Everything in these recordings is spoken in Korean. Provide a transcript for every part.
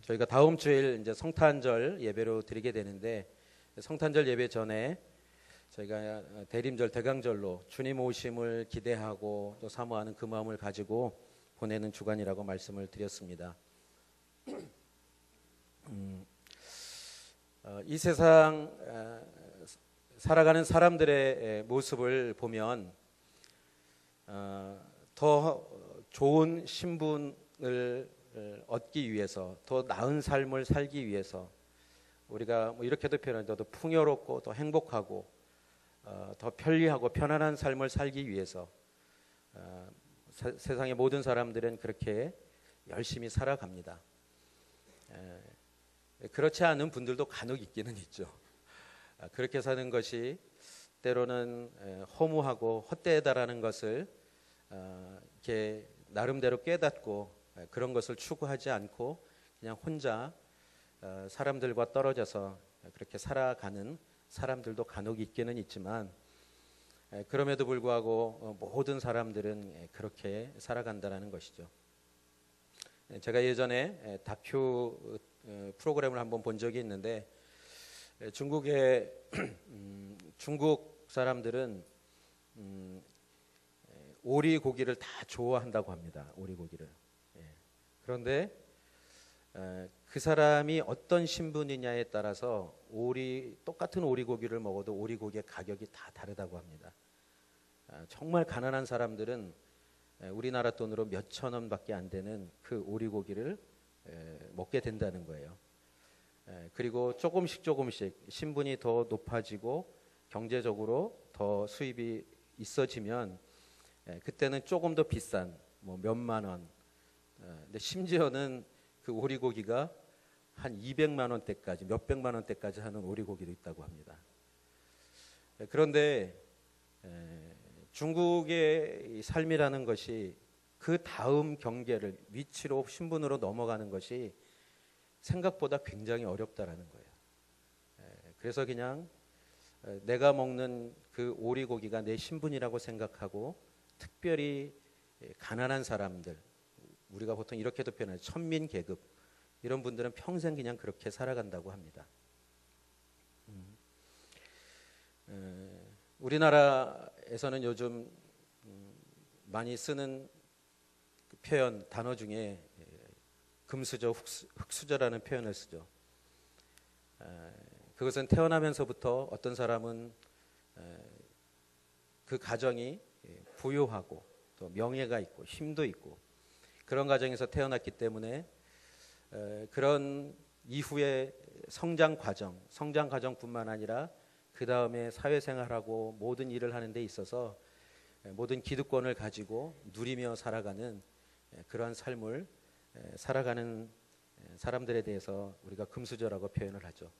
저희가 다음 주일 이제 성탄절 예배로 드리게 되는데, 성탄절 예배 전에 저희가 대림절 대강절로 주님 오심을 기대하고 또 사모하는 그 마음을 가지고 보내는 주간이라고 말씀을 드렸습니다. 이 세상 살아가는 사람들의 모습을 보면 더 좋은 신분을 얻기 위해서, 더 나은 삶을 살기 위해서, 우리가 뭐 이렇게도 표현하죠. 더 풍요롭고 더 행복하고 더 편리하고 편안한 삶을 살기 위해서 세상의 모든 사람들은 그렇게 열심히 살아갑니다. 그렇지 않은 분들도 간혹 있기는 있죠. 그렇게 사는 것이 때로는 허무하고 헛되다라는 것을 이렇게 나름대로 깨닫고 그런 것을 추구하지 않고 그냥 혼자 사람들과 떨어져서 그렇게 살아가는 사람들도 간혹 있기는 있지만, 그럼에도 불구하고 모든 사람들은 그렇게 살아간다는 것이죠. 제가 예전에 다큐 프로그램을 한번 본 적이 있는데, 중국의 중국 사람들은 오리고기를 다 좋아한다고 합니다. 오리고기를. 그런데 그 사람이 어떤 신분이냐에 따라서 똑같은 오리고기를 먹어도 오리고기의 가격이 다 다르다고 합니다. 정말 가난한 사람들은 우리나라 돈으로 몇천 원밖에 안 되는 그 오리고기를 먹게 된다는 거예요. 그리고 조금씩 신분이 더 높아지고 경제적으로 더 수입이 있어지면 그때는 조금 더 비싼 뭐 몇만 원, 근데 심지어는 그 오리고기가 한 200만 원대까지, 몇백만 원대까지 하는 오리고기도 있다고 합니다. 그런데 중국의 삶이라는 것이 그 다음 경계를, 위치로, 신분으로 넘어가는 것이 생각보다 굉장히 어렵다라는 거예요. 그래서 그냥 내가 먹는 그 오리고기가 내 신분이라고 생각하고, 특별히 가난한 사람들, 우리가 보통 이렇게도 표현하죠. 천민 계급, 이런 분들은 평생 그냥 그렇게 살아간다고 합니다. 우리나라에서는 요즘 많이 쓰는 표현, 단어 중에 금수저, 흙수저라는 표현을 쓰죠. 그것은 태어나면서부터 어떤 사람은 그 가정이 부유하고 또 명예가 있고 힘도 있고 그런 가정에서 태어났기 때문에 그런 이후의 성장 과정뿐만 아니라 그 다음에 사회생활하고 모든 일을 하는 데 있어서 모든 기득권을 가지고 누리며 살아가는 그러한 삶을 살아가는 사람들에 대해서 우리가 금수저라고 표현을 하죠.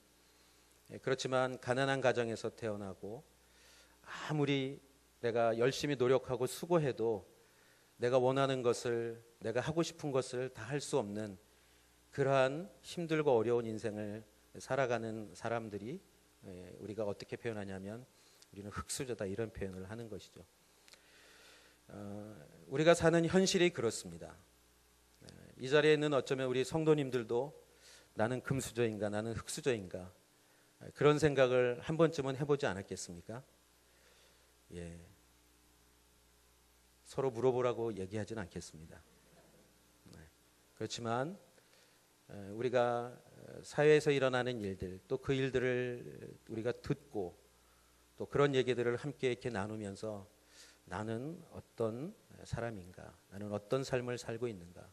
그렇지만 가난한 가정에서 태어나고 아무리 내가 열심히 노력하고 수고해도 내가 원하는 것을, 내가 하고 싶은 것을 다 할 수 없는 그러한 힘들고 어려운 인생을 살아가는 사람들이 우리가 어떻게 표현하냐면 우리는 흙수저다, 이런 표현을 하는 것이죠. 우리가 사는 현실이 그렇습니다. 이 자리에 있는 어쩌면 우리 성도님들도 나는 금수저인가, 나는 흙수저인가, 그런 생각을 한 번쯤은 해보지 않았겠습니까? 서로 물어보라고 얘기하지는 않겠습니다. 그렇지만 우리가 사회에서 일어나는 일들, 또 그 일들을 우리가 듣고 또 그런 얘기들을 함께 이렇게 나누면서 나는 어떤 사람인가, 나는 어떤 삶을 살고 있는가,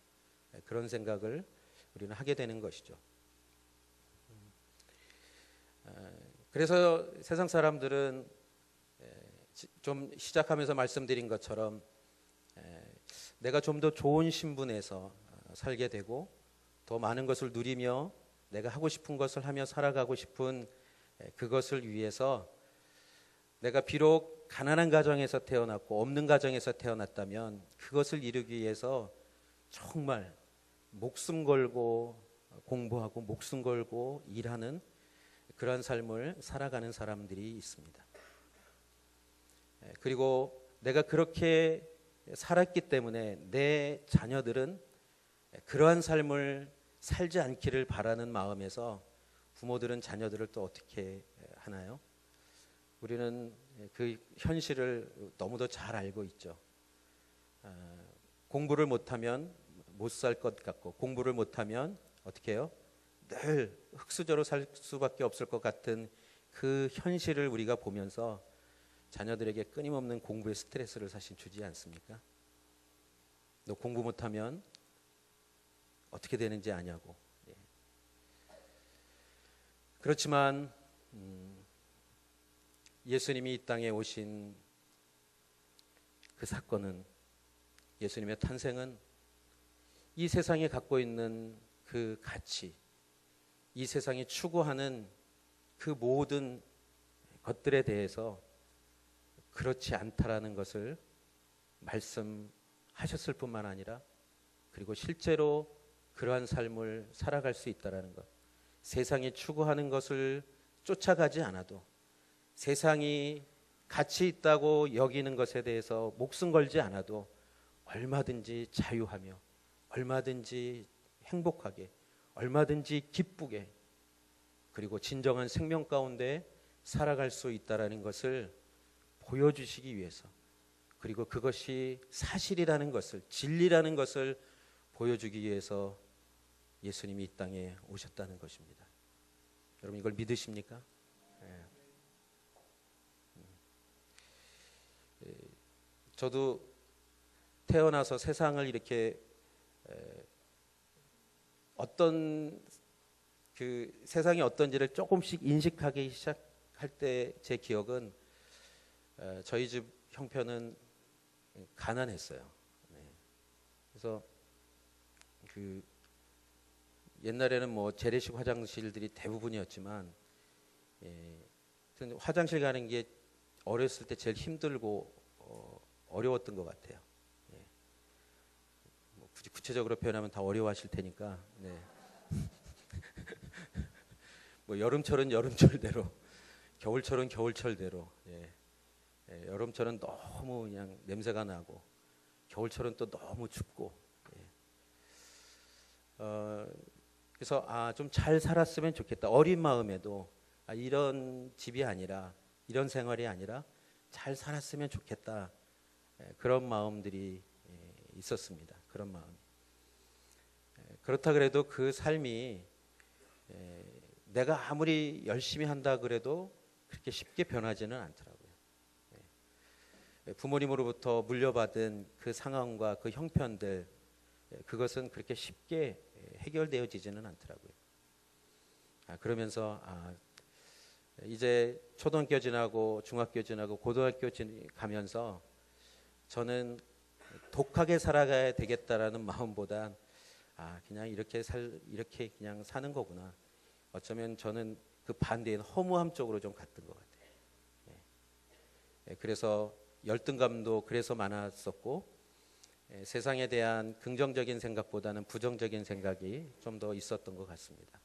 그런 생각을 우리는 하게 되는 것이죠. 그래서 세상 사람들은 좀 시작하면서 말씀드린 것처럼 내가 좀 더 좋은 신분에서 살게 되고 더 많은 것을 누리며 내가 하고 싶은 것을 하며 살아가고 싶은 그것을 위해서, 내가 비록 가난한 가정에서 태어났고 없는 가정에서 태어났다면 그것을 이루기 위해서 정말 목숨 걸고 공부하고 목숨 걸고 일하는 그런 삶을 살아가는 사람들이 있습니다. 그리고 내가 그렇게 살았기 때문에 내 자녀들은 그러한 삶을 살지 않기를 바라는 마음에서 부모들은 자녀들을 또 어떻게 하나요? 우리는 그 현실을 너무도 잘 알고 있죠. 공부를 못하면 못 살 것 같고, 공부를 못하면 어떻게 해요? 늘 흙수저로 살 수밖에 없을 것 같은 그 현실을 우리가 보면서 자녀들에게 끊임없는 공부의 스트레스를 사실 주지 않습니까? 너 공부 못하면 어떻게 되는지 아냐고. 예. 그렇지만 예수님이 이 땅에 오신 그 사건은, 예수님의 탄생은 이 세상에 갖고 있는 그 가치, 이 세상이 추구하는 그 모든 것들에 대해서 그렇지 않다라는 것을 말씀하셨을 뿐만 아니라, 그리고 실제로 그러한 삶을 살아갈 수 있다라는 것, 세상이 추구하는 것을 쫓아가지 않아도, 세상이 가치 있다고 여기는 것에 대해서 목숨 걸지 않아도 얼마든지 자유하며, 얼마든지 행복하게, 얼마든지 기쁘게, 그리고 진정한 생명 가운데 살아갈 수 있다라는 것을 보여주시기 위해서, 그리고 그것이 사실이라는 것을, 진리라는 것을 보여주기 위해서 예수님이 이 땅에 오셨다는 것입니다. 여러분, 이걸 믿으십니까? 저도 태어나서 세상을 이렇게 어떤 그 세상이 어떤지를 조금씩 인식하기 시작할 때 제 기억은, 저희 집 형편은 가난했어요. 네. 그래서 그 옛날에는 뭐 재래식 화장실들이 대부분이었지만, 화장실 가는 게 어렸을 때 제일 힘들고 어려웠던 것 같아요. 뭐 굳이 구체적으로 표현하면 다 어려워하실 테니까. 네. 뭐 여름철은 여름철대로, 겨울철은 겨울철대로. 여름철은 너무 그냥 냄새가 나고, 겨울철은 또 너무 춥고. 그래서 좀 잘 살았으면 좋겠다. 어린 마음에도 이런 집이 아니라, 이런 생활이 아니라 잘 살았으면 좋겠다. 그런 마음들이 있었습니다. 그런 마음. 그렇다 그래도 그 삶이 내가 아무리 열심히 한다 그래도 그렇게 쉽게 변하지는 않더라고요. 부모님으로부터 물려받은 그 상황과 그 형편들, 그것은 그렇게 쉽게 해결되어지지는 않더라고요. 그러면서 이제 초등학교 지나고 중학교 지나고 고등학교 가면서 저는 독하게 살아가야 되겠다라는 마음보단 그냥 이렇게 그냥 사는 거구나. 어쩌면 저는 그 반대인 허무함 쪽으로 좀 갔던 것 같아요. 그래서 열등감도 그래서 많았었고, 세상에 대한 긍정적인 생각보다는 부정적인 생각이 좀 더 있었던 것 같습니다.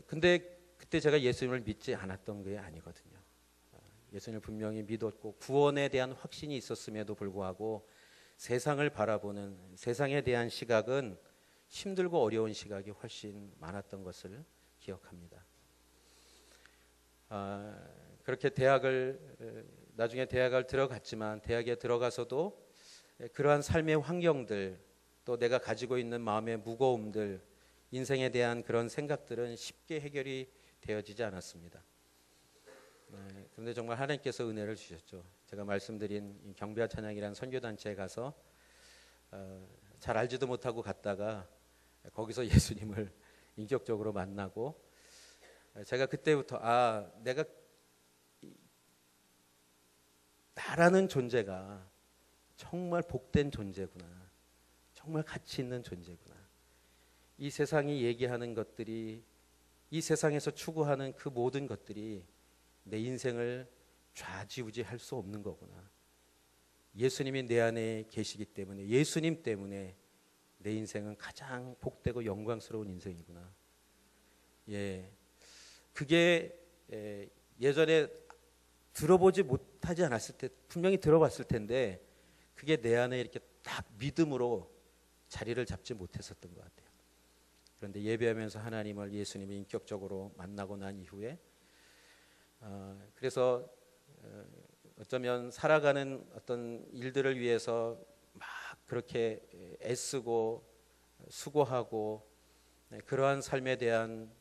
근데 그때 제가 예수님을 믿지 않았던 게 아니거든요. 예수님을 분명히 믿었고 구원에 대한 확신이 있었음에도 불구하고 세상을 바라보는, 세상에 대한 시각은 힘들고 어려운 시각이 훨씬 많았던 것을 기억합니다. 그렇게 나중에 대학을 들어갔지만, 대학에 들어가서도 그러한 삶의 환경들, 또 내가 가지고 있는 마음의 무거움들, 인생에 대한 그런 생각들은 쉽게 해결이 되어지지 않았습니다. 그런데 정말 하나님께서 은혜를 주셨죠. 제가 말씀드린 경배와 찬양이라는 선교단체에 가서 잘 알지도 못하고 갔다가 거기서 예수님을 인격적으로 만나고, 제가 그때부터 내가 나라는 존재가 정말 복된 존재구나, 정말 가치 있는 존재구나. 이 세상이 얘기하는 것들이, 이 세상에서 추구하는 그 모든 것들이 내 인생을 좌지우지할 수 없는 거구나. 예수님이 내 안에 계시기 때문에, 예수님 때문에 내 인생은 가장 복되고 영광스러운 인생이구나. 그게 예전에 들어보지 못하지 않았을 때, 분명히 들어봤을 텐데 그게 내 안에 이렇게 딱 믿음으로 자리를 잡지 못했었던 것 같아요. 그런데 예배하면서 하나님을 예수님이 인격적으로 만나고 난 이후에 그래서 어쩌면 살아가는 어떤 일들을 위해서 막 그렇게 애쓰고 수고하고 그러한 삶에 대한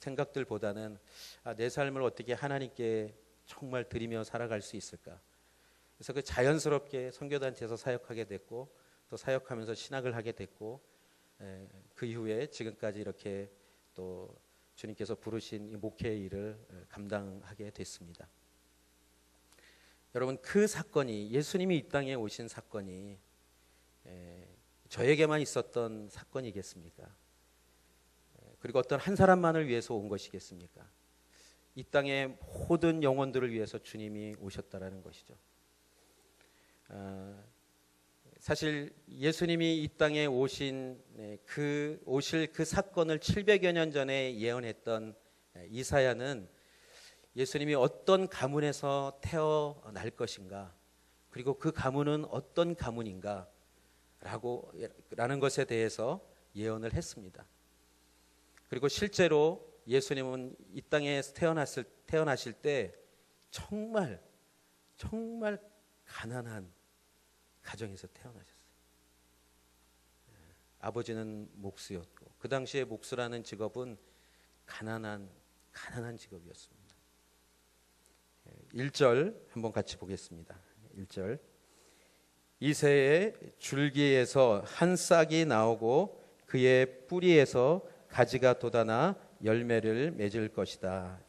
생각들보다는 내 삶을 어떻게 하나님께 정말 드리며 살아갈 수 있을까. 그래서 그 자연스럽게 선교단체에서 사역하게 됐고 또 사역하면서 신학을 하게 됐고 그 이후에 지금까지 이렇게 또 주님께서 부르신 이 목회의 일을 감당하게 됐습니다. 여러분, 그 사건이 예수님이 이 땅에 오신 사건이 저에게만 있었던 사건이겠습니까? 그리고 어떤 한 사람만을 위해서 온 것이겠습니까? 이 땅의 모든 영혼들을 위해서 주님이 오셨다라는 것이죠. 사실 예수님이 이 땅에 오신 오실 그 사건을 700여 년 전에 예언했던 이사야는 예수님이 어떤 가문에서 태어날 것인가, 그리고 그 가문은 어떤 가문인가 라는 것에 대해서 예언을 했습니다. 그리고 실제로 예수님은 이 땅에 태어나실 때 정말 가난한 가정에서 태어나셨어요. 아버지는 목수였고 그 당시에 목수라는 직업은 가난한 직업이었습니다. 1절 한번 같이 보겠습니다. 1절 이새의 줄기에서 한 싹이 나오고 그의 뿌리에서 가지가 돋아나 열매를 맺을 것이다.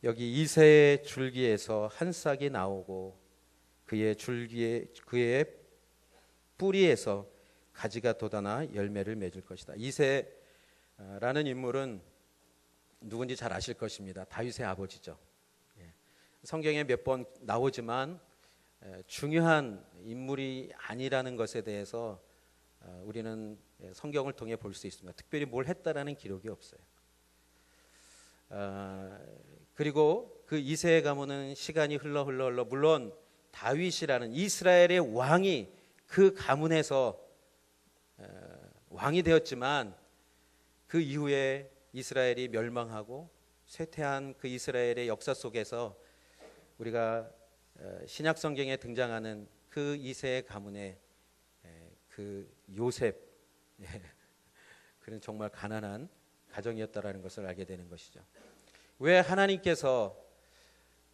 여기 이새의 줄기에서 한 싹이 나오고 그의 뿌리에서 가지가 돋아나 열매를 맺을 것이다. 이새라는 인물은 누군지 잘 아실 것입니다. 다윗의 아버지죠. 성경에 몇 번 나오지만 중요한 인물이 아니라는 것에 대해서 우리는 성경을 통해 볼 수 있습니다. 특별히 뭘 했다라는 기록이 없어요. 그리고 그 이새의 가문은 시간이 흘러 물론 다윗이라는 이스라엘의 왕이 그 가문에서 왕이 되었지만 그 이후에 이스라엘이 멸망하고 쇠퇴한 그 이스라엘의 역사 속에서 우리가 신약 성경에 등장하는 그 이새의 가문의 그 요셉, 그는 정말 가난한 가정이었다라는 것을 알게 되는 것이죠. 왜 하나님께서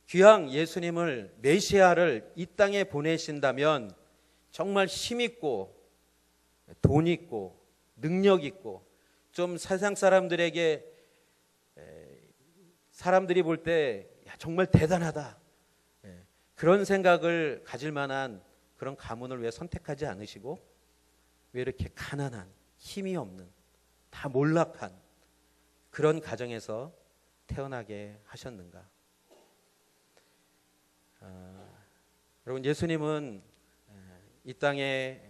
귀한 예수님을 메시아를 이 땅에 보내신다면 정말 힘 있고 돈 있고 능력 있고 좀 세상 사람들에게 사람들이 볼 때 정말 대단하다 그런 생각을 가질 만한 그런 가문을 왜 선택하지 않으시고 왜 이렇게 가난한 힘이 없는 다 몰락한 그런 가정에서 태어나게 하셨는가? 여러분, 예수님은 이 땅에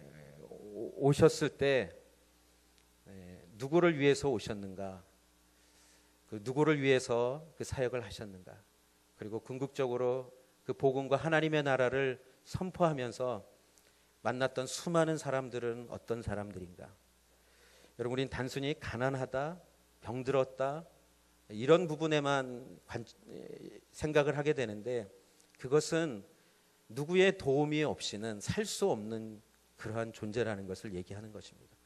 오셨을 때 누구를 위해서 오셨는가? 그 누구를 위해서 그 사역을 하셨는가? 그리고 궁극적으로 그 복음과 하나님의 나라를 선포하면서 만났던 수많은 사람들은 어떤 사람들인가? 여러분, 우린 단순히 가난하다, 병들었다 이런 부분에만 생각을 하게 되는데 그것은 누구의 도움이 없이는 살 수 없는 그러한 존재라는 것을 얘기하는 것입니다.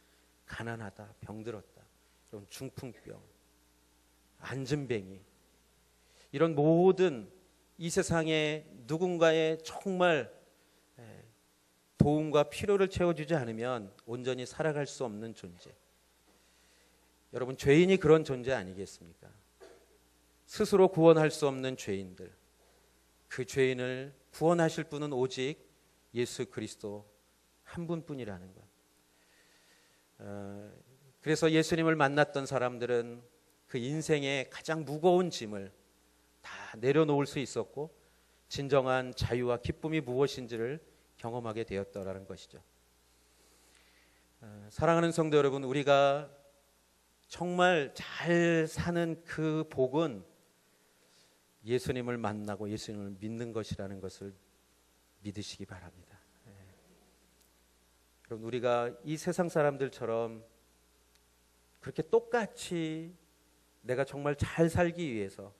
가난하다, 병들었다, 이런 중풍병, 안진뱅이 이런 모든 이 세상에 누군가의 정말 도움과 필요를 채워주지 않으면 온전히 살아갈 수 없는 존재. 여러분, 죄인이 그런 존재 아니겠습니까? 스스로 구원할 수 없는 죄인들, 그 죄인을 구원하실 분은 오직 예수 그리스도 한 분뿐이라는 것. 그래서 예수님을 만났던 사람들은 그 인생의 가장 무거운 짐을 다 내려놓을 수 있었고 진정한 자유와 기쁨이 무엇인지를 경험하게 되었다라는 것이죠. 사랑하는 성도 여러분, 우리가 정말 잘 사는 그 복은 예수님을 만나고 예수님을 믿는 것이라는 것을 믿으시기 바랍니다. 여러분, 우리가 이 세상 사람들처럼 그렇게 똑같이 내가 정말 잘 살기 위해서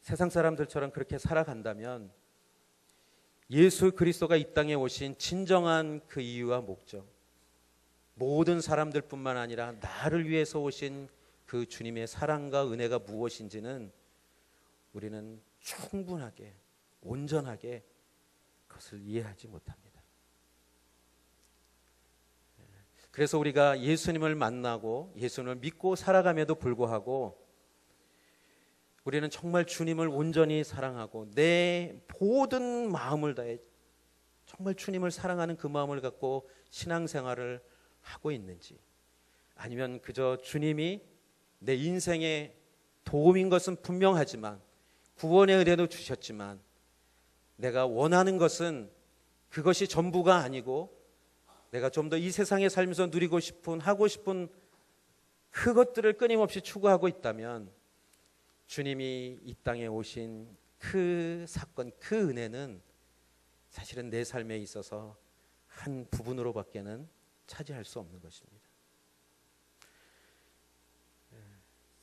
세상 사람들처럼 그렇게 살아간다면 예수 그리스도가 이 땅에 오신 진정한 그 이유와 목적, 모든 사람들뿐만 아니라 나를 위해서 오신 그 주님의 사랑과 은혜가 무엇인지는 우리는 충분하게, 온전하게 그것을 이해하지 못합니다. 그래서 우리가 예수님을 만나고 예수님을 믿고 살아감에도 불구하고 우리는 정말 주님을 온전히 사랑하고 내 모든 마음을 다해 정말 주님을 사랑하는 그 마음을 갖고 신앙생활을 하고 있는지, 아니면 그저 주님이 내 인생에 도움인 것은 분명하지만 구원의 은혜도 주셨지만 내가 원하는 것은 그것이 전부가 아니고 내가 좀 더 이 세상에 살면서 누리고 싶은, 하고 싶은 그것들을 끊임없이 추구하고 있다면 주님이 이 땅에 오신 그 사건, 그 은혜는 사실은 내 삶에 있어서 한 부분으로밖에는 차지할 수 없는 것입니다.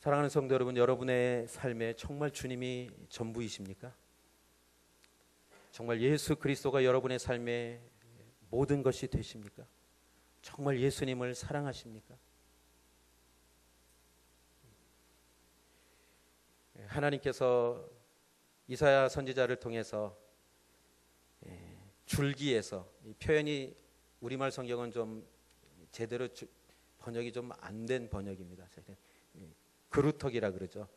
사랑하는 성도 여러분, 여러분의 삶에 정말 주님이 전부이십니까? 정말 예수 그리스도가 여러분의 삶에 모든 것이 되십니까? 정말 예수님을 사랑하십니까? 하나님께서 이사야 선지자를 통해서 줄기에서, 이 표현이 우리말 성경은 좀 제대로 번역이 좀 안 된 번역입니다. 그루터기라 그러죠.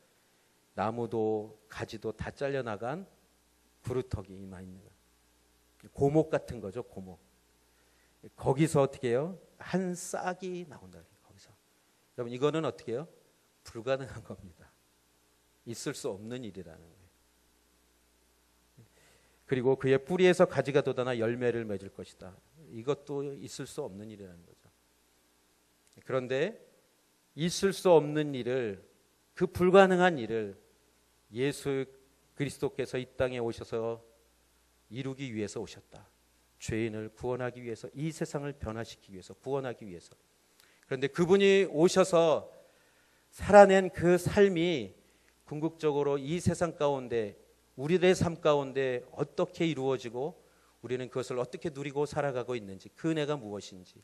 나무도 가지도 다 잘려나간 그루터기 임하입니다. 고목 같은 거죠. 고목. 거기서 어떻게 해요? 한 싹이 나온다. 거기서. 여러분, 이거는 어떻게 해요? 불가능한 겁니다. 있을 수 없는 일이라는 거예요. 그리고 그의 뿌리에서 가지가 돋아나 열매를 맺을 것이다. 이것도 있을 수 없는 일이라는 거죠. 그런데 있을 수 없는 일을, 그 불가능한 일을 예수 그리스도께서 이 땅에 오셔서 이루기 위해서 오셨다. 죄인을 구원하기 위해서, 이 세상을 변화시키기 위해서, 구원하기 위해서. 그런데 그분이 오셔서 살아낸 그 삶이 궁극적으로 이 세상 가운데, 우리들의 삶 가운데 어떻게 이루어지고 우리는 그것을 어떻게 누리고 살아가고 있는지, 그 은혜가 무엇인지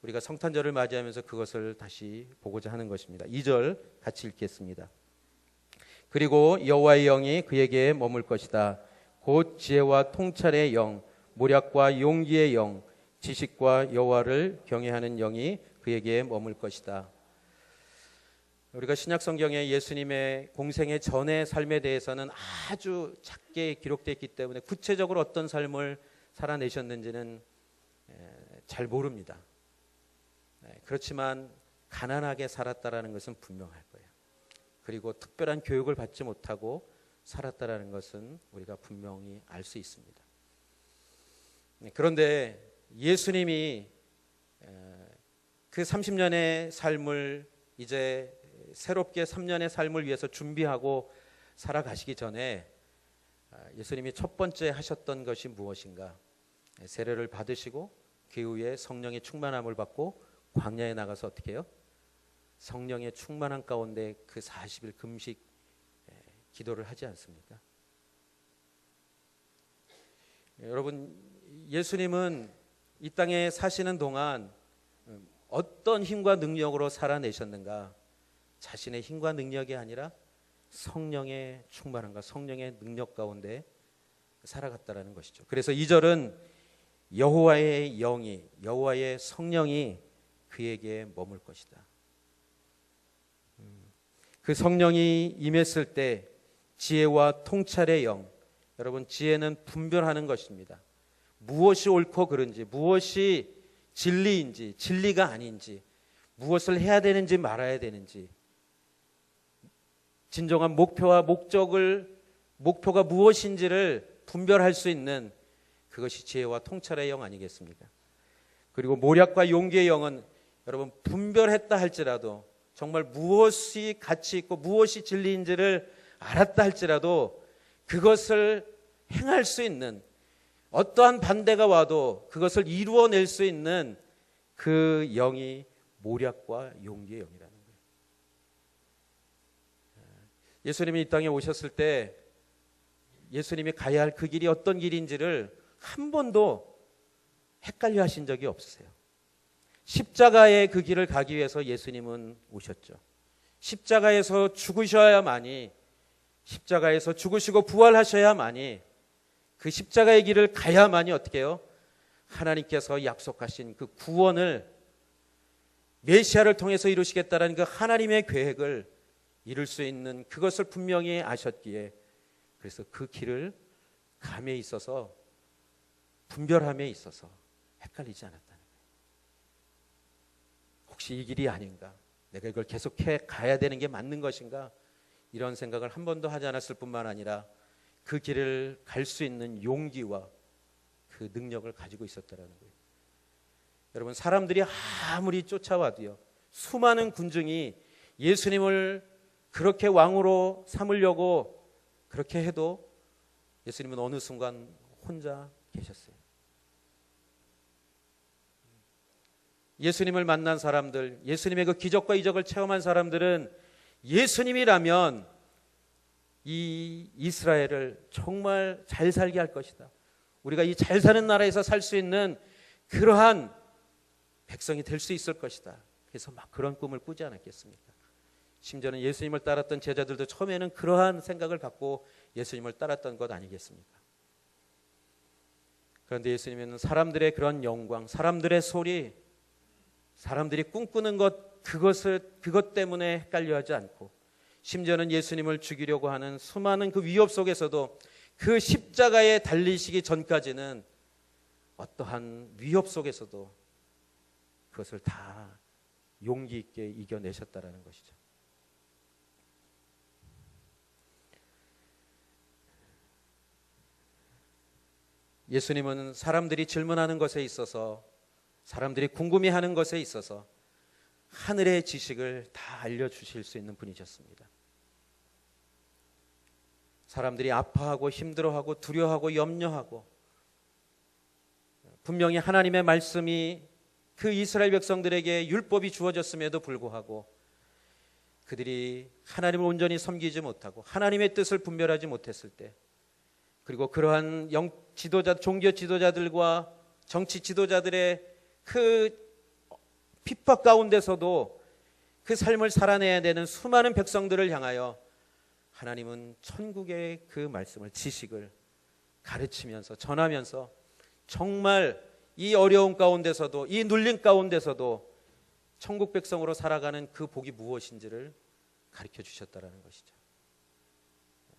우리가 성탄절을 맞이하면서 그것을 다시 보고자 하는 것입니다. 2절 같이 읽겠습니다. 그리고 여호와의 영이 그에게 머물 것이다. 곧 지혜와 통찰의 영, 모략과 용기의 영, 지식과 여호와를 경외하는 영이 그에게 머물 것이다. 우리가 신약 성경에 예수님의 공생의 전의 삶에 대해서는 아주 작게 기록되어 있기 때문에 구체적으로 어떤 삶을 살아내셨는지는 잘 모릅니다. 그렇지만 가난하게 살았다라는 것은 분명할 거예요. 그리고 특별한 교육을 받지 못하고 살았다라는 것은 우리가 분명히 알 수 있습니다. 그런데 예수님이 그 30년의 삶을 이제 새롭게 3년의 삶을 위해서 준비하고 살아가시기 전에 예수님이 첫 번째 하셨던 것이 무엇인가? 세례를 받으시고 그 후에 성령의 충만함을 받고 광야에 나가서 어떻게 해요? 성령의 충만한 가운데 그 40일 금식 기도를 하지 않습니까? 여러분, 예수님은 이 땅에 사시는 동안 어떤 힘과 능력으로 살아내셨는가? 자신의 힘과 능력이 아니라 성령의 충만함과 성령의 능력 가운데 살아갔다라는 것이죠. 그래서 2절은 여호와의 영이, 여호와의 성령이 그에게 머물 것이다. 그 성령이 임했을 때 지혜와 통찰의 영, 여러분, 지혜는 분별하는 것입니다. 무엇이 옳고 그른지, 무엇이 진리인지, 진리가 아닌지, 무엇을 해야 되는지 말아야 되는지, 진정한 목표와 목표가 무엇인지를 분별할 수 있는 그것이 지혜와 통찰의 영 아니겠습니까? 그리고 모략과 용기의 영은 여러분, 분별했다 할지라도, 정말 무엇이 가치 있고 무엇이 진리인지를 알았다 할지라도 그것을 행할 수 있는, 어떠한 반대가 와도 그것을 이루어낼 수 있는 그 영이 모략과 용기의 영이라는 거예요. 예수님이 이 땅에 오셨을 때 예수님이 가야 할 그 길이 어떤 길인지를 한 번도 헷갈려 하신 적이 없으세요. 십자가의 그 길을 가기 위해서 예수님은 오셨죠. 십자가에서 죽으셔야만이, 십자가에서 죽으시고 부활하셔야만이, 그 십자가의 길을 가야만이 어떻게 해요? 하나님께서 약속하신 그 구원을 메시아를 통해서 이루시겠다라는 그 하나님의 계획을 이룰 수 있는 그것을 분명히 아셨기에, 그래서 그 길을 감에 있어서, 분별함에 있어서 헷갈리지 않았다는 거예요. 혹시 이 길이 아닌가? 내가 이걸 계속해 가야 되는 게 맞는 것인가? 이런 생각을 한 번도 하지 않았을 뿐만 아니라 그 길을 갈 수 있는 용기와 그 능력을 가지고 있었다는 거예요. 여러분, 사람들이 아무리 쫓아와도요, 수많은 군중이 예수님을 그렇게 왕으로 삼으려고 그렇게 해도 예수님은 어느 순간 혼자 계셨어요. 예수님을 만난 사람들, 예수님의 그 기적과 이적을 체험한 사람들은 예수님이라면 이 이스라엘을 정말 잘 살게 할 것이다, 우리가 이 잘 사는 나라에서 살 수 있는 그러한 백성이 될 수 있을 것이다. 그래서 막 그런 꿈을 꾸지 않았겠습니까? 심지어는 예수님을 따랐던 제자들도 처음에는 그러한 생각을 갖고 예수님을 따랐던 것 아니겠습니까? 그런데 예수님은 사람들의 그런 영광, 사람들의 소리, 사람들이 꿈꾸는 것, 그것 때문에 헷갈려하지 않고, 심지어는 예수님을 죽이려고 하는 수많은 그 위협 속에서도 그 십자가에 달리시기 전까지는 어떠한 위협 속에서도 그것을 다 용기 있게 이겨내셨다라는 것이죠. 예수님은 사람들이 질문하는 것에 있어서, 사람들이 궁금해하는 것에 있어서 하늘의 지식을 다 알려주실 수 있는 분이셨습니다. 사람들이 아파하고 힘들어하고 두려워하고 염려하고, 분명히 하나님의 말씀이 그 이스라엘 백성들에게 율법이 주어졌음에도 불구하고 그들이 하나님을 온전히 섬기지 못하고 하나님의 뜻을 분별하지 못했을 때, 그리고 그러한 지도자, 종교 지도자들과 정치 지도자들의 그 핍박 가운데서도 그 삶을 살아내야 되는 수많은 백성들을 향하여 하나님은 천국의 그 말씀을, 지식을 가르치면서 전하면서 정말 이 어려운 가운데서도, 이 눌림 가운데서도 천국 백성으로 살아가는 그 복이 무엇인지를 가르쳐 주셨다라는 것이죠.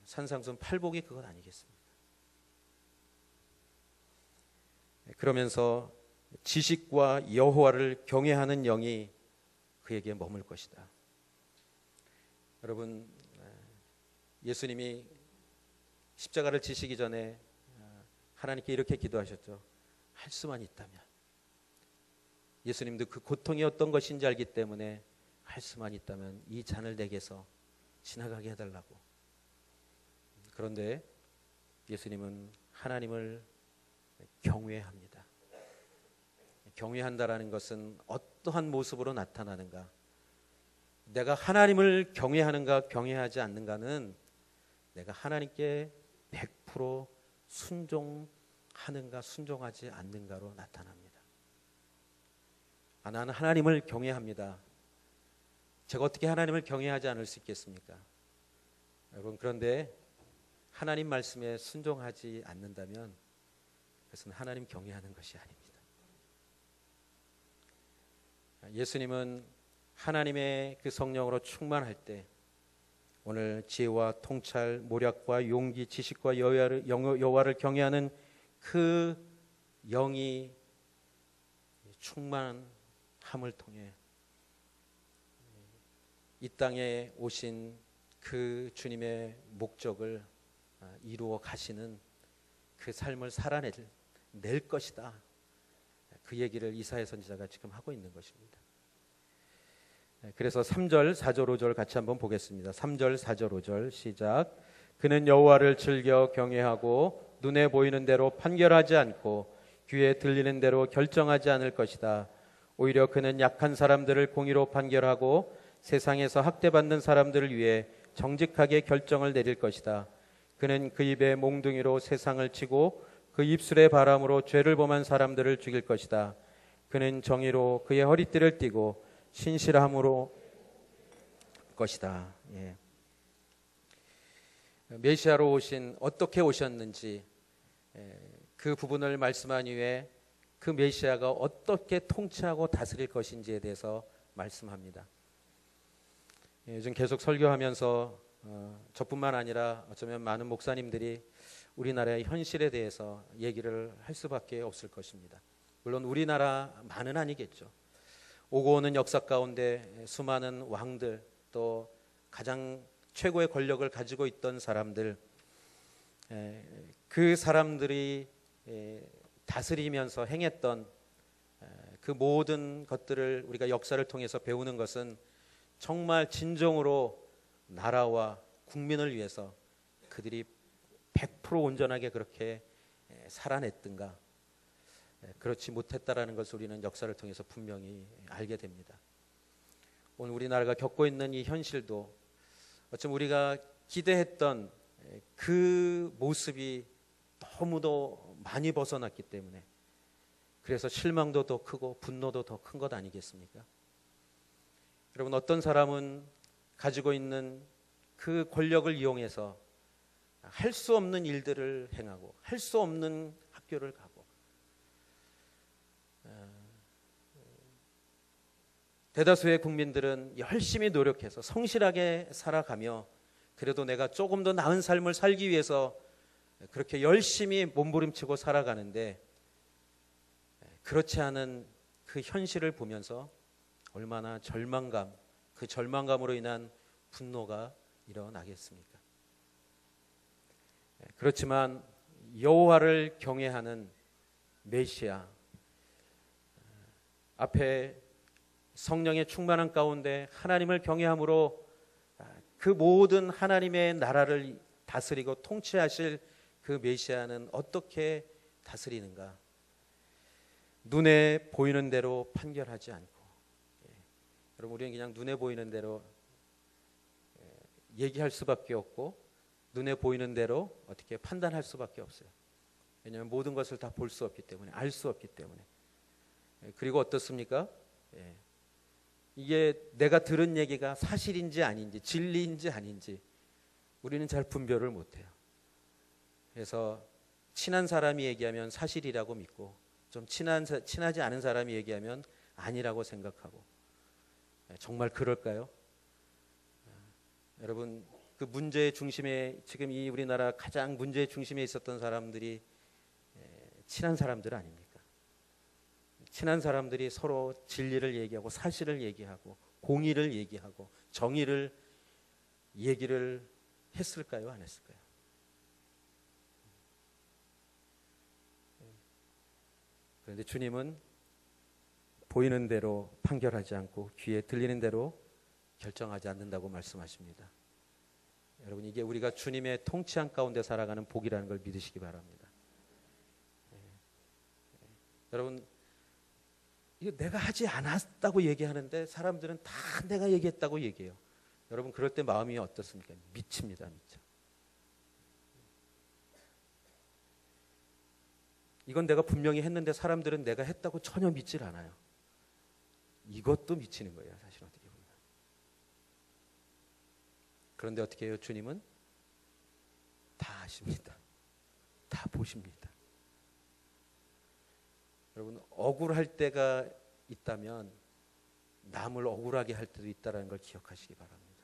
산상순 팔복이 그것 아니겠습니까? 그러면서 지식과 여호와를 경외하는 영이 그에게 머물 것이다. 여러분, 예수님이 십자가를 지시기 전에 하나님께 이렇게 기도하셨죠. 할 수만 있다면. 예수님도 그 고통이 어떤 것인지 알기 때문에 할 수만 있다면 이 잔을 내게서 지나가게 해달라고. 그런데 예수님은 하나님을 경외합니다. 경외한다라는 것은 어떠한 모습으로 나타나는가? 내가 하나님을 경외하는가 경외하지 않는가는 내가 하나님께 100% 순종하는가 순종하지 않는가로 나타납니다. 나는 하나님을 경외합니다. 제가 어떻게 하나님을 경외하지 않을 수 있겠습니까? 여러분, 그런데 하나님 말씀에 순종하지 않는다면 그것은 하나님 경외하는 것이 아닙니다. 예수님은 하나님의 그 성령으로 충만할 때 오늘 지혜와 통찰, 모략과 용기, 지식과 여호와를 경외하는 그 영이 충만함을 통해 이 땅에 오신 그 주님의 목적을 이루어 가시는 그 삶을 살아낼 것이다. 그 얘기를 이사야 선지자가 지금 하고 있는 것입니다. 그래서 3절, 4절, 5절 같이 한번 보겠습니다. 3절, 4절, 5절 시작. 그는 여호와를 즐겨 경외하고 눈에 보이는 대로 판결하지 않고 귀에 들리는 대로 결정하지 않을 것이다. 오히려 그는 약한 사람들을 공의로 판결하고 세상에서 학대받는 사람들을 위해 정직하게 결정을 내릴 것이다. 그는 그 입에 몽둥이로 세상을 치고 그 입술의 바람으로 죄를 범한 사람들을 죽일 것이다. 그는 정의로 그의 허리띠를 띠고 신실함으로 것이다. 예. 메시아로 오신 어떻게 오셨는지 그 부분을 말씀한 이후에 그 메시아가 어떻게 통치하고 다스릴 것인지에 대해서 말씀합니다. 요즘 계속 설교하면서 저뿐만 아니라 어쩌면 많은 목사님들이 우리나라의 현실에 대해서 얘기를 할 수밖에 없을 것입니다. 물론 우리나라만은 아니겠죠. 오고 오는 역사 가운데 수많은 왕들 또 가장 최고의 권력을 가지고 있던 사람들, 그 사람들이 다스리면서 행했던 그 모든 것들을 우리가 역사를 통해서 배우는 것은 정말 진정으로 나라와 국민을 위해서 그들이 100% 온전하게 그렇게 살아냈든가 그렇지 못했다라는 것을 우리는 역사를 통해서 분명히 알게 됩니다. 오늘 우리나라가 겪고 있는 이 현실도 어쩜 우리가 기대했던 그 모습이 너무도 많이 벗어났기 때문에 그래서 실망도 더 크고 분노도 더 큰 것 아니겠습니까? 여러분, 어떤 사람은 가지고 있는 그 권력을 이용해서 할 수 없는 일들을 행하고 할 수 없는 학교를 가고 대다수의 국민들은 열심히 노력해서 성실하게 살아가며 그래도 내가 조금 더 나은 삶을 살기 위해서 그렇게 열심히 몸부림치고 살아가는데 그렇지 않은 그 현실을 보면서 얼마나 그 절망감으로 인한 분노가 일어나겠습니까? 그렇지만 여호와를 경외하는 메시아 앞에 성령의 충만한 가운데 하나님을 경외함으로 그 모든 하나님의 나라를 다스리고 통치하실 그 메시아는 어떻게 다스리는가? 눈에 보이는 대로 판결하지 않고, 여러분, 우리는 그냥 눈에 보이는 대로 얘기할 수밖에 없고 눈에 보이는 대로 어떻게 판단할 수밖에 없어요. 왜냐하면 모든 것을 다 볼 수 없기 때문에, 알 수 없기 때문에. 그리고 어떻습니까? 이게 내가 들은 얘기가 사실인지 아닌지, 진리인지 아닌지 우리는 잘 분별을 못해요. 그래서 친한 사람이 얘기하면 사실이라고 믿고 좀 친하지 않은 사람이 얘기하면 아니라고 생각하고. 정말 그럴까요? 여러분, 그 문제의 중심에, 지금 이 우리나라 가장 문제의 중심에 있었던 사람들이 친한 사람들 아닙니까? 친한 사람들이 서로 진리를 얘기하고 사실을 얘기하고 공의를 얘기하고 정의를 얘기를 했을까요? 안 했을까요? 그런데 주님은 보이는 대로 판결하지 않고 귀에 들리는 대로 결정하지 않는다고 말씀하십니다. 여러분, 이게 우리가 주님의 통치한 가운데 살아가는 복이라는 걸 믿으시기 바랍니다. 여러분, 이거 내가 하지 않았다고 얘기하는데 사람들은 다 내가 얘기했다고 얘기해요. 여러분, 그럴 때 마음이 어떻습니까? 미칩니다, 미쳐. 이건 내가 분명히 했는데 사람들은 내가 했다고 전혀 믿질 않아요. 이것도 미치는 거예요, 사실 어떻게 보면. 그런데 어떻게 해요? 주님은 다 아십니다. 다 보십니다. 여러분, 억울할 때가 있다면 남을 억울하게 할 때도 있다는 걸 기억하시기 바랍니다.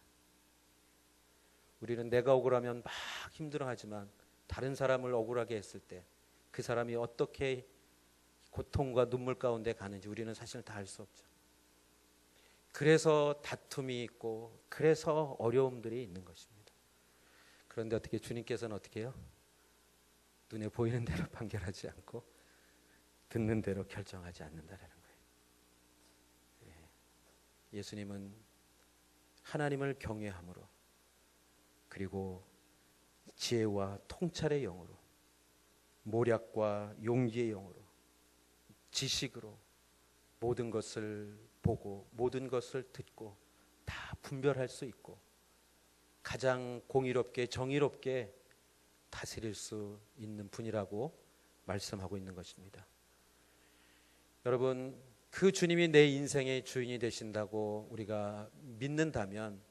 우리는 내가 억울하면 막 힘들어하지만 다른 사람을 억울하게 했을 때 그 사람이 어떻게 고통과 눈물 가운데 가는지 우리는 사실 다 알 수 없죠. 그래서 다툼이 있고 그래서 어려움들이 있는 것입니다. 그런데 어떻게 주님께서는 어떻게 해요? 눈에 보이는 대로 판결하지 않고 듣는 대로 결정하지 않는다라는 거예요. 예수님은 하나님을 경외함으로 그리고 지혜와 통찰의 영으로 모략과 용기의 영으로 지식으로 모든 것을 보고 모든 것을 듣고 다 분별할 수 있고 가장 공의롭게 정의롭게 다스릴 수 있는 분이라고 말씀하고 있는 것입니다. 여러분, 그 주님이 내 인생의 주인이 되신다고 우리가 믿는다면,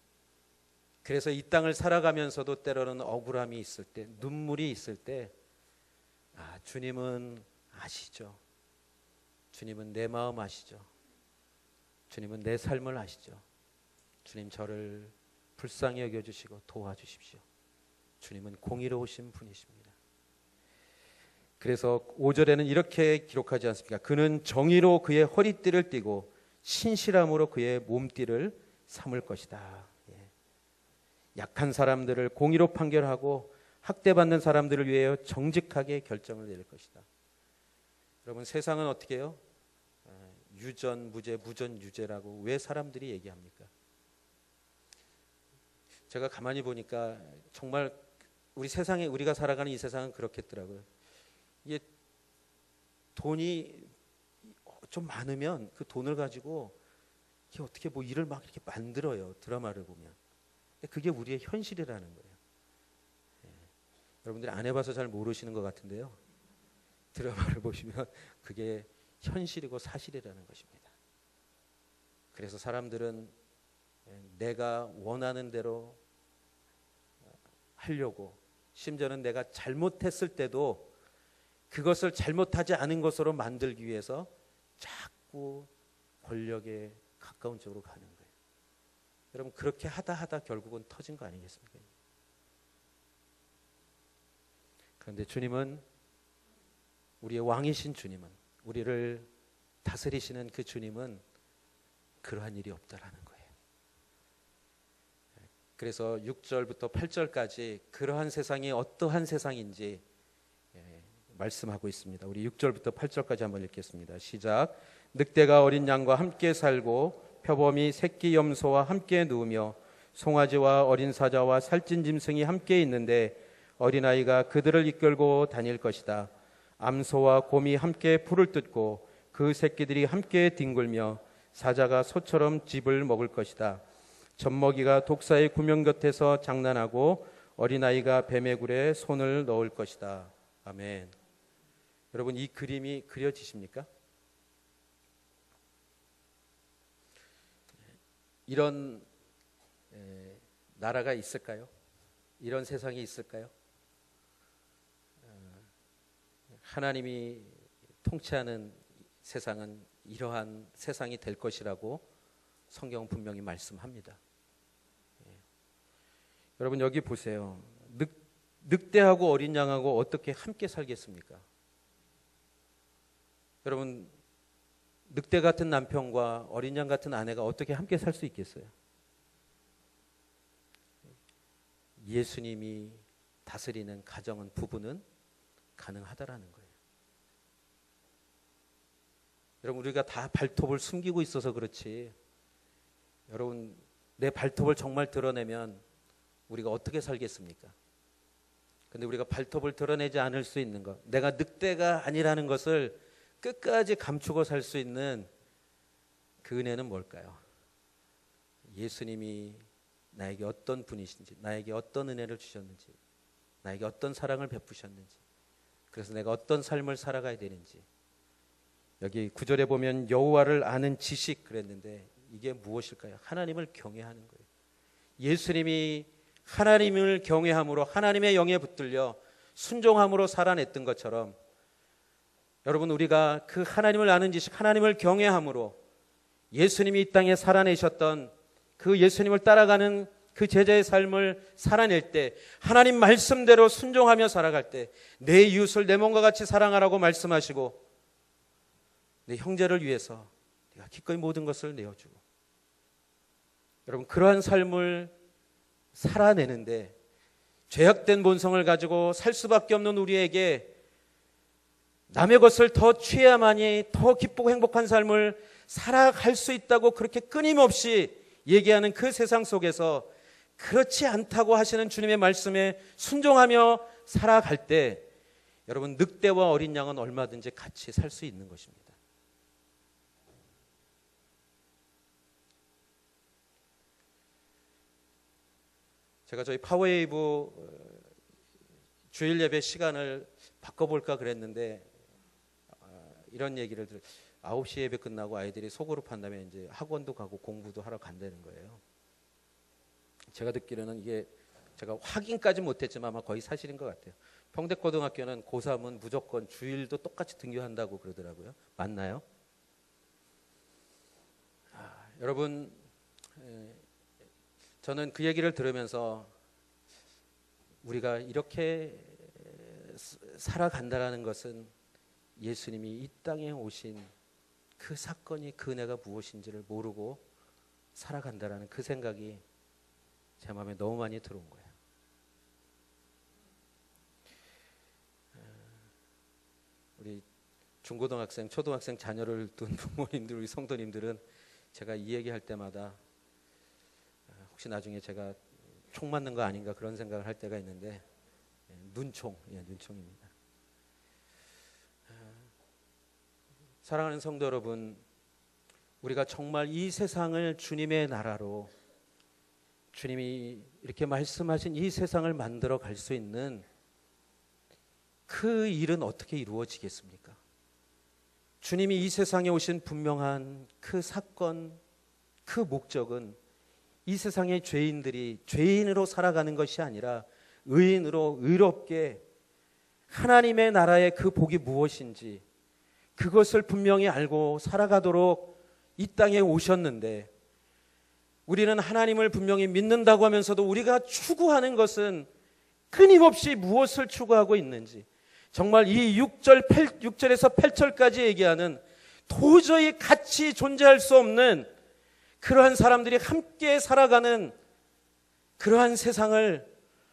그래서 이 땅을 살아가면서도 때로는 억울함이 있을 때, 눈물이 있을 때, 주님은 아시죠. 주님은 내 마음 아시죠. 주님은 내 삶을 아시죠. 주님, 저를 불쌍히 여겨주시고 도와주십시오. 주님은 공의로우신 분이십니다. 그래서 5절에는 이렇게 기록하지 않습니까? 그는 정의로 그의 허리띠를 띠고 신실함으로 그의 몸띠를 삼을 것이다. 약한 사람들을 공의로 판결하고 학대받는 사람들을 위하여 정직하게 결정을 내릴 것이다. 여러분, 세상은 어떻게 해요? 유전 무죄, 무전 유죄라고 왜 사람들이 얘기합니까? 제가 가만히 보니까 정말 우리 세상에, 우리가 살아가는 이 세상은 그렇겠더라고요. 이게 돈이 좀 많으면 그 돈을 가지고 이게 어떻게 뭐 일을 막 이렇게 만들어요. 드라마를 보면. 그게 우리의 현실이라는 거예요. 여러분들이 안 해봐서 잘 모르시는 것 같은데요. 드라마를 보시면 그게 현실이고 사실이라는 것입니다. 그래서 사람들은 내가 원하는 대로 하려고, 심지어는 내가 잘못했을 때도 그것을 잘못하지 않은 것으로 만들기 위해서 자꾸 권력에 가까운 쪽으로 가는 거예요. 여러분, 그렇게 하다 결국은 터진 거 아니겠습니까? 그런데 주님은, 우리의 왕이신 주님은, 우리를 다스리시는 그 주님은 그러한 일이 없다라는 거예요. 그래서 6절부터 8절까지 그러한 세상이 어떠한 세상인지 말씀하고 있습니다. 우리 6절부터 8절까지 한번 읽겠습니다. 시작. 늑대가 어린 양과 함께 살고 표범이 새끼 염소와 함께 누우며 송아지와 어린 사자와 살찐 짐승이 함께 있는데 어린아이가 그들을 이끌고 다닐 것이다. 암소와 곰이 함께 풀을 뜯고 그 새끼들이 함께 뒹굴며 사자가 소처럼 짚을 먹을 것이다. 젖먹이가 독사의 구명 곁에서 장난하고 어린아이가 뱀의 굴에 손을 넣을 것이다. 아멘. 여러분, 이 그림이 그려지십니까? 이런 나라가 있을까요? 이런 세상이 있을까요? 하나님이 통치하는 세상은 이러한 세상이 될 것이라고 성경은 분명히 말씀합니다. 여러분, 여기 보세요. 늑대하고 어린 양하고 어떻게 함께 살겠습니까? 여러분, 늑대 같은 남편과 어린 양 같은 아내가 어떻게 함께 살 수 있겠어요? 예수님이 다스리는 가정은, 부부는 가능하다라는 거예요. 여러분, 우리가 다 발톱을 숨기고 있어서 그렇지, 여러분, 내 발톱을 정말 드러내면 우리가 어떻게 살겠습니까? 근데 우리가 발톱을 드러내지 않을 수 있는 것, 내가 늑대가 아니라는 것을 끝까지 감추고 살 수 있는 그 은혜는 뭘까요? 예수님이 나에게 어떤 분이신지, 나에게 어떤 은혜를 주셨는지, 나에게 어떤 사랑을 베푸셨는지, 그래서 내가 어떤 삶을 살아가야 되는지. 여기 9절에 보면 여호와를 아는 지식 그랬는데 이게 무엇일까요? 하나님을 경외하는 거예요. 예수님이 하나님을 경외함으로 하나님의 영에 붙들려 순종함으로 살아냈던 것처럼, 여러분, 우리가 그 하나님을 아는 지식, 하나님을 경외함으로 예수님이 이 땅에 살아내셨던 그 예수님을 따라가는 그 제자의 삶을 살아낼 때, 하나님 말씀대로 순종하며 살아갈 때, 내 이웃을 내 몸과 같이 사랑하라고 말씀하시고 내 형제를 위해서 내가 기꺼이 모든 것을 내어주고, 여러분, 그러한 삶을 살아내는데 죄악된 본성을 가지고 살 수밖에 없는 우리에게 남의 것을 더 취해야만이 더 기쁘고 행복한 삶을 살아갈 수 있다고 그렇게 끊임없이 얘기하는 그 세상 속에서 그렇지 않다고 하시는 주님의 말씀에 순종하며 살아갈 때, 여러분, 늑대와 어린 양은 얼마든지 같이 살 수 있는 것입니다. 제가 저희 파워웨이브 주일 예배 시간을 바꿔볼까 그랬는데 이런 얘기를 9시 예배 끝나고 아이들이 소그룹 한다면 이제 학원도 가고 공부도 하러 간다는 거예요. 제가 듣기로는 이게 제가 확인까지 못했지만 아마 거의 사실인 것 같아요. 평택고등학교는 고3은 무조건 주일도 똑같이 등교한다고 그러더라고요. 맞나요? 여러분, 저는 그 얘기를 들으면서 우리가 이렇게 살아간다라는 것은 예수님이 이 땅에 오신 그 사건이 그 은혜가 무엇인지를 모르고 살아간다라는 그 생각이 제 마음에 너무 많이 들어온 거예요. 우리 중고등학생, 초등학생 자녀를 둔 부모님들, 우리 성도님들은 제가 이 얘기할 때마다 혹시 나중에 제가 총 맞는 거 아닌가 그런 생각을 할 때가 있는데 눈총입니다. 사랑하는 성도 여러분, 우리가 정말 이 세상을 주님의 나라로 주님이 이렇게 말씀하신 이 세상을 만들어 갈 수 있는 그 일은 어떻게 이루어지겠습니까? 주님이 이 세상에 오신 분명한 그 사건, 그 목적은 이 세상의 죄인들이 죄인으로 살아가는 것이 아니라 의인으로 의롭게 하나님의 나라의 그 복이 무엇인지 그것을 분명히 알고 살아가도록 이 땅에 오셨는데, 우리는 하나님을 분명히 믿는다고 하면서도 우리가 추구하는 것은 끊임없이 무엇을 추구하고 있는지, 정말 이 6절에서 8절까지 얘기하는 도저히 같이 존재할 수 없는 그러한 사람들이 함께 살아가는 그러한 세상을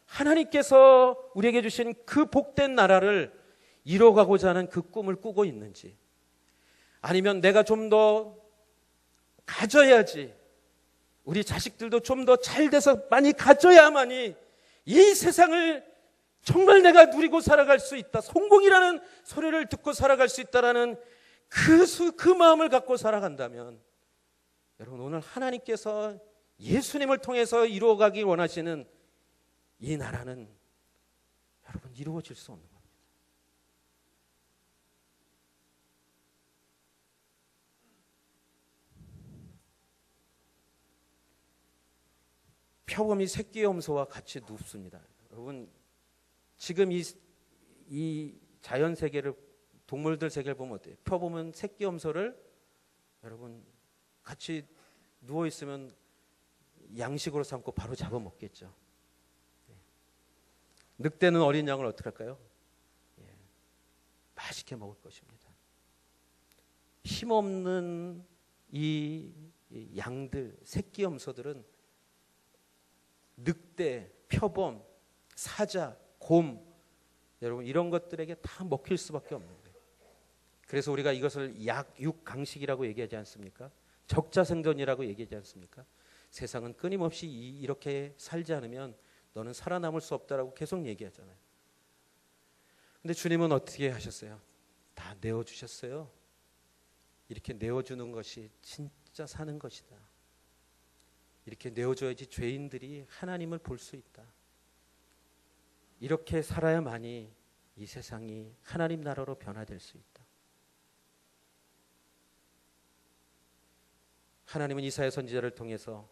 하나님께서 우리에게 주신 그 복된 나라를 이뤄가고자 하는 그 꿈을 꾸고 있는지, 아니면 내가 좀 더 가져야지, 우리 자식들도 좀 더 잘 돼서 많이 가져야만이 이 세상을 정말 내가 누리고 살아갈 수 있다, 성공이라는 소리를 듣고 살아갈 수 있다라는 그 마음을 갖고 살아간다면, 여러분, 오늘 하나님께서 예수님을 통해서 이루어가기 원하시는 이 나라는 여러분 이루어질 수 없는 겁니다. 표범이 새끼 염소와 같이 눕습니다. 여러분, 지금 이 자연 세계를, 동물들 세계를 보면 어때요? 표범은 새끼 염소를 여러분 같이 누워 있으면 양식으로 삼고 바로 잡아먹겠죠. 늑대는 어린 양을 어떻게 할까요? 맛있게 먹을 것입니다. 힘없는 이 양들, 새끼 염소들은 늑대, 표범, 사자, 곰, 여러분 이런 것들에게 다 먹힐 수밖에 없는 거예요. 그래서 우리가 이것을 육강식이라고 얘기하지 않습니까? 적자생존이라고 얘기하지 않습니까? 세상은 끊임없이 이렇게 살지 않으면 너는 살아남을 수 없다라고 계속 얘기하잖아요. 근데 주님은 어떻게 하셨어요? 다 내어주셨어요. 이렇게 내어주는 것이 진짜 사는 것이다. 이렇게 내어줘야지 죄인들이 하나님을 볼 수 있다. 이렇게 살아야만이 이 세상이 하나님 나라로 변화될 수 있다. 하나님은 이사야 선지자를 통해서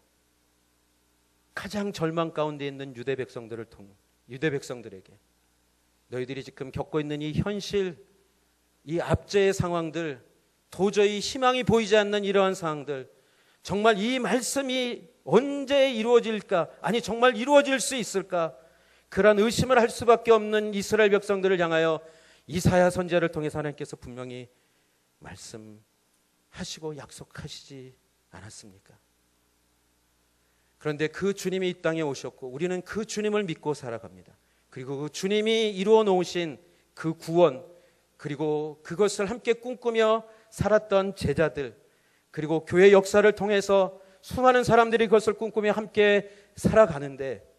가장 절망 가운데 있는 유대 백성들에게 너희들이 지금 겪고 있는 이 현실, 이 압제의 상황들, 도저히 희망이 보이지 않는 이러한 상황들, 정말 이 말씀이 언제 이루어질까? 아니 정말 이루어질 수 있을까? 그런 의심을 할 수밖에 없는 이스라엘 백성들을 향하여 이사야 선지자를 통해서 하나님께서 분명히 말씀하시고 약속하시지 않았습니까? 그런데 그 주님이 이 땅에 오셨고 우리는 그 주님을 믿고 살아갑니다. 그리고 그 주님이 이루어 놓으신 그 구원, 그리고 그것을 함께 꿈꾸며 살았던 제자들, 그리고 교회 역사를 통해서 수많은 사람들이 그것을 꿈꾸며 함께 살아가는데,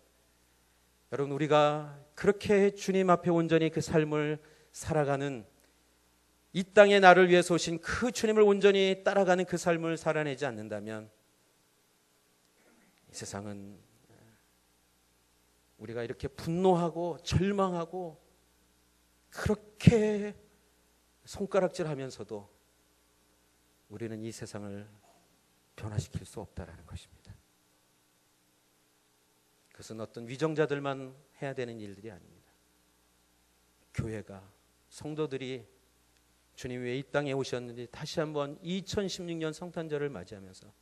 여러분 우리가 그렇게 주님 앞에 온전히 그 삶을 살아가는, 이 땅에 나를 위해서 오신 그 주님을 온전히 따라가는 그 삶을 살아내지 않는다면 이 세상은 우리가 이렇게 분노하고 절망하고 그렇게 손가락질하면서도 우리는 이 세상을 변화시킬 수 없다라는 것입니다. 그것은 어떤 위정자들만 해야 되는 일들이 아닙니다. 교회가, 성도들이 주님 왜 이 땅에 오셨는지 다시 한번 2016년 성탄절을 맞이하면서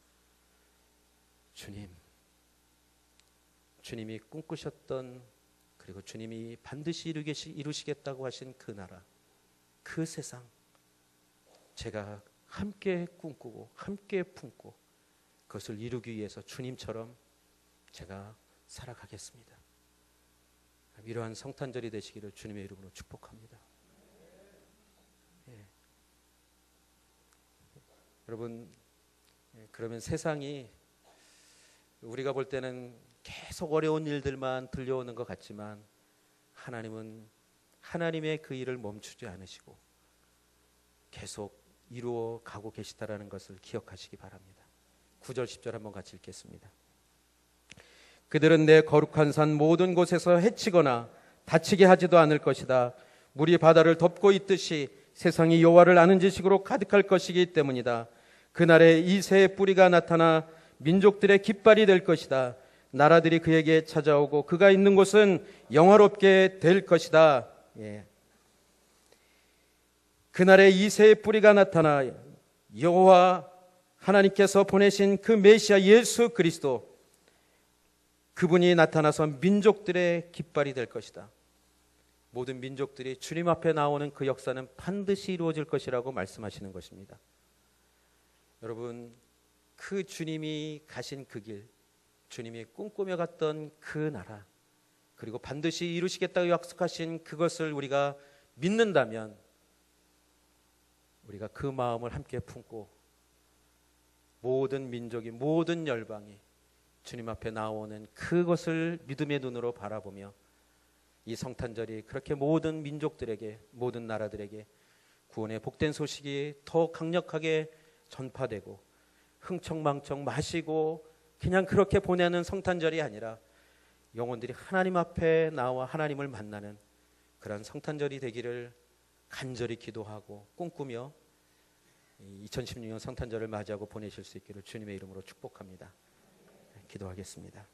주님이 꿈꾸셨던, 그리고 주님이 반드시 이루시겠다고 하신 그 나라, 그 세상, 제가 함께 꿈꾸고 함께 품고 그것을 이루기 위해서 주님처럼 제가 살아가겠습니다. 이러한 성탄절이 되시기를 주님의 이름으로 축복합니다. 예. 여러분, 그러면 세상이 우리가 볼 때는 계속 어려운 일들만 들려오는 것 같지만 하나님은 하나님의 그 일을 멈추지 않으시고 계속 이루어 가고 계시다라는 것을 기억하시기 바랍니다. 9절 10절 한번 같이 읽겠습니다. 그들은 내 거룩한 산 모든 곳에서 해치거나 다치게 하지도 않을 것이다. 물이 바다를 덮고 있듯이 세상이 여호와를 아는 지식으로 가득할 것이기 때문이다. 그날에 이새의 뿌리가 나타나 민족들의 깃발이 될 것이다. 나라들이 그에게 찾아오고 그가 있는 곳은 영화롭게 될 것이다. 예. 그날에 이새의 뿌리가 나타나 여호와 하나님께서 보내신 그 메시아 예수 그리스도, 그분이 나타나서 민족들의 깃발이 될 것이다. 모든 민족들이 주님 앞에 나오는 그 역사는 반드시 이루어질 것이라고 말씀하시는 것입니다. 여러분, 그 주님이 가신 그 길, 주님이 꿈꾸며 갔던 그 나라, 그리고 반드시 이루시겠다고 약속하신 그것을 우리가 믿는다면 우리가 그 마음을 함께 품고 모든 민족이, 모든 열방이 주님 앞에 나오는 그것을 믿음의 눈으로 바라보며 이 성탄절이 그렇게 모든 민족들에게, 모든 나라들에게 구원의 복된 소식이 더 강력하게 전파되고 흥청망청 마시고 그냥 그렇게 보내는 성탄절이 아니라 영혼들이 하나님 앞에 나와 하나님을 만나는 그런 성탄절이 되기를 간절히 기도하고 꿈꾸며 2016년 성탄절을 맞이하고 보내실 수 있기를 주님의 이름으로 축복합니다. 기도하겠습니다.